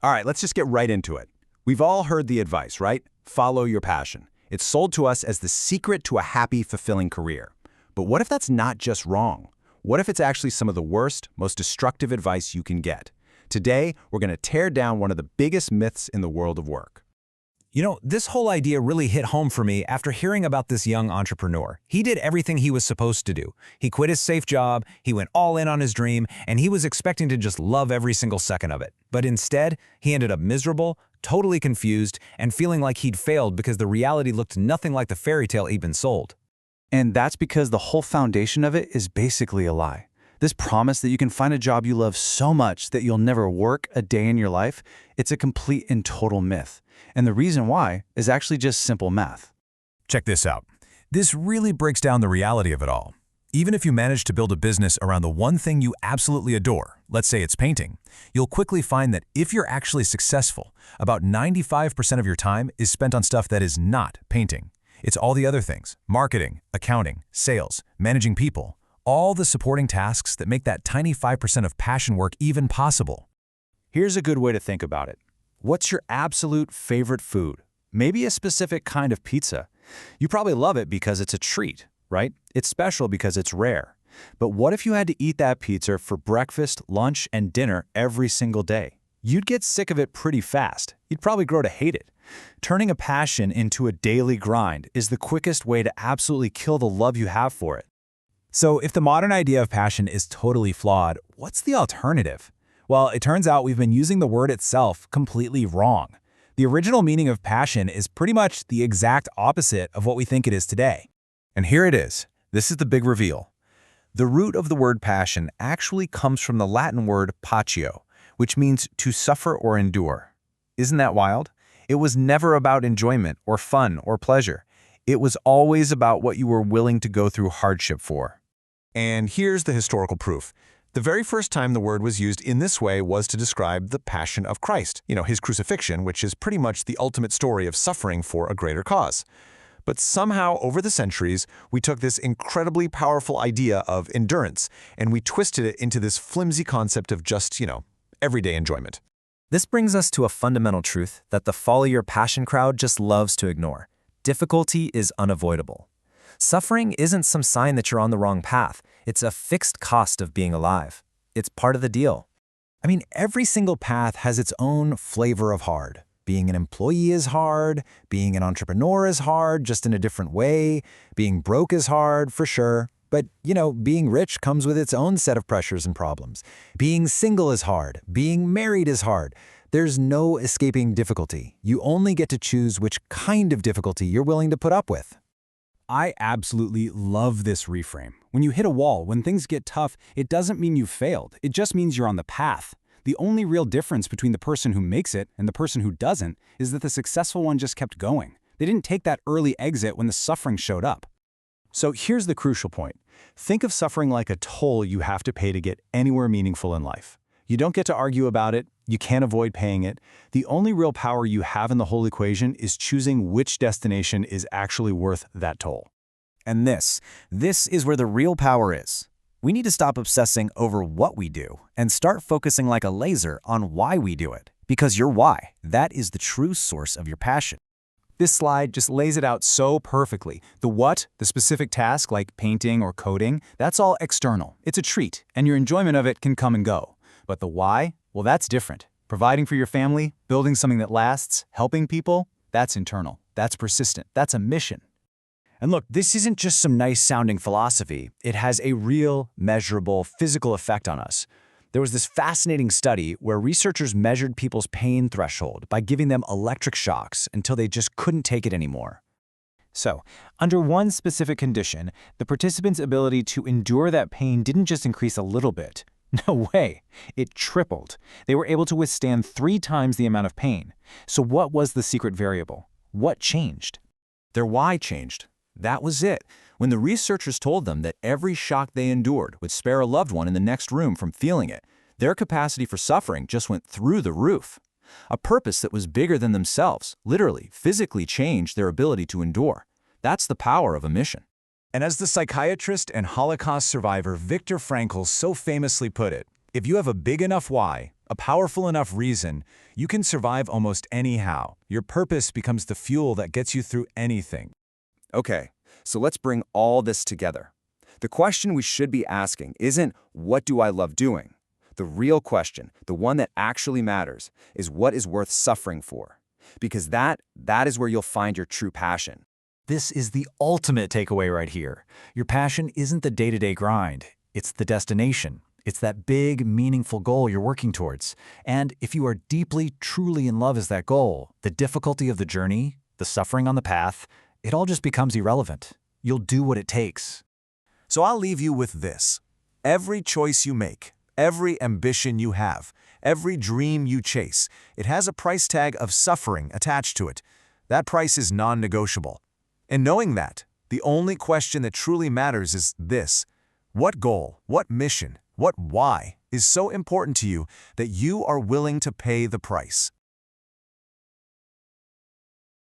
All right, let's just get right into it. We've all heard the advice, right? Follow your passion. It's sold to us as the secret to a happy, fulfilling career. But what if that's not just wrong? What if it's actually some of the worst, most destructive advice you can get? Today, we're going to tear down one of the biggest myths in the world of work. You know, this whole idea really hit home for me after hearing about this young entrepreneur. He did everything he was supposed to do. He quit his safe job, he went all in on his dream, and he was expecting to just love every single second of it. But instead, he ended up miserable, totally confused, and feeling like he'd failed because the reality looked nothing like the fairy tale he'd been sold. And that's because the whole foundation of it is basically a lie. This promise that you can find a job you love so much that you'll never work a day in your life, it's a complete and total myth. And the reason why is actually just simple math. Check this out. This really breaks down the reality of it all. Even if you manage to build a business around the one thing you absolutely adore, let's say it's painting, you'll quickly find that if you're actually successful, about 95% of your time is spent on stuff that is not painting. It's all the other things: marketing, accounting, sales, managing people, all the supporting tasks that make that tiny 5% of passion work even possible. Here's a good way to think about it. What's your absolute favorite food? Maybe a specific kind of pizza. You probably love it because it's a treat, right? It's special because it's rare. But what if you had to eat that pizza for breakfast, lunch, and dinner every single day? You'd get sick of it pretty fast. You'd probably grow to hate it. Turning a passion into a daily grind is the quickest way to absolutely kill the love you have for it. So if the modern idea of passion is totally flawed, what's the alternative? Well, it turns out we've been using the word itself completely wrong. The original meaning of passion is pretty much the exact opposite of what we think it is today. And here it is. This is the big reveal. The root of the word passion actually comes from the Latin word patio, which means to suffer or endure. Isn't that wild? It was never about enjoyment or fun or pleasure. It was always about what you were willing to go through hardship for. And here's the historical proof. The very first time the word was used in this way was to describe the Passion of Christ, his crucifixion, which is pretty much the ultimate story of suffering for a greater cause. But somehow, over the centuries, we took this incredibly powerful idea of endurance, and we twisted it into this flimsy concept of just, everyday enjoyment. This brings us to a fundamental truth that the follow your passion crowd just loves to ignore. Difficulty is unavoidable. Suffering isn't some sign that you're on the wrong path. It's a fixed cost of being alive. It's part of the deal. I mean, every single path has its own flavor of hard. Being an employee is hard. Being an entrepreneur is hard, just in a different way. Being broke is hard, for sure. But, being rich comes with its own set of pressures and problems. Being single is hard. Being married is hard. There's no escaping difficulty. You only get to choose which kind of difficulty you're willing to put up with. I absolutely love this reframe. When you hit a wall, when things get tough, it doesn't mean you've failed. It just means you're on the path. The only real difference between the person who makes it and the person who doesn't is that the successful one just kept going. They didn't take that early exit when the suffering showed up. So here's the crucial point. Think of suffering like a toll you have to pay to get anywhere meaningful in life. You don't get to argue about it. You can't avoid paying it. The only real power you have in the whole equation is choosing which destination is actually worth that toll. And this is where the real power is. We need to stop obsessing over what we do and start focusing like a laser on why we do it. Because your why, that is the true source of your passion. This slide just lays it out so perfectly. The what, the specific task like painting or coding, that's all external. It's a treat, and your enjoyment of it can come and go. But the why? Well, that's different. Providing for your family, building something that lasts, helping people, that's internal. That's persistent. That's a mission. And look, this isn't just some nice-sounding philosophy. It has a real, measurable, physical effect on us. There was this fascinating study where researchers measured people's pain threshold by giving them electric shocks until they just couldn't take it anymore. So, under one specific condition, the participants' ability to endure that pain didn't just increase a little bit. No way. It tripled. They were able to withstand 3 times the amount of pain. So what was the secret variable? What changed? Their why changed. That was it. When the researchers told them that every shock they endured would spare a loved one in the next room from feeling it, their capacity for suffering just went through the roof. A purpose that was bigger than themselves, literally, physically changed their ability to endure. That's the power of a mission. And as the psychiatrist and Holocaust survivor Viktor Frankl so famously put it, if you have a big enough why, a powerful enough reason, you can survive almost anyhow. Your purpose becomes the fuel that gets you through anything. Okay, so let's bring all this together. The question we should be asking isn't, what do I love doing? The real question, the one that actually matters, is what is worth suffering for? Because that is where you'll find your true passion. This is the ultimate takeaway right here. Your passion isn't the day-to-day grind. It's the destination. It's that big, meaningful goal you're working towards. And if you are deeply, truly in love as that goal, the difficulty of the journey, the suffering on the path, it all just becomes irrelevant. You'll do what it takes. So I'll leave you with this. Every choice you make, every ambition you have, every dream you chase, it has a price tag of suffering attached to it. That price is non-negotiable. And knowing that, the only question that truly matters is this: what goal, what mission, what why is so important to you that you are willing to pay the price?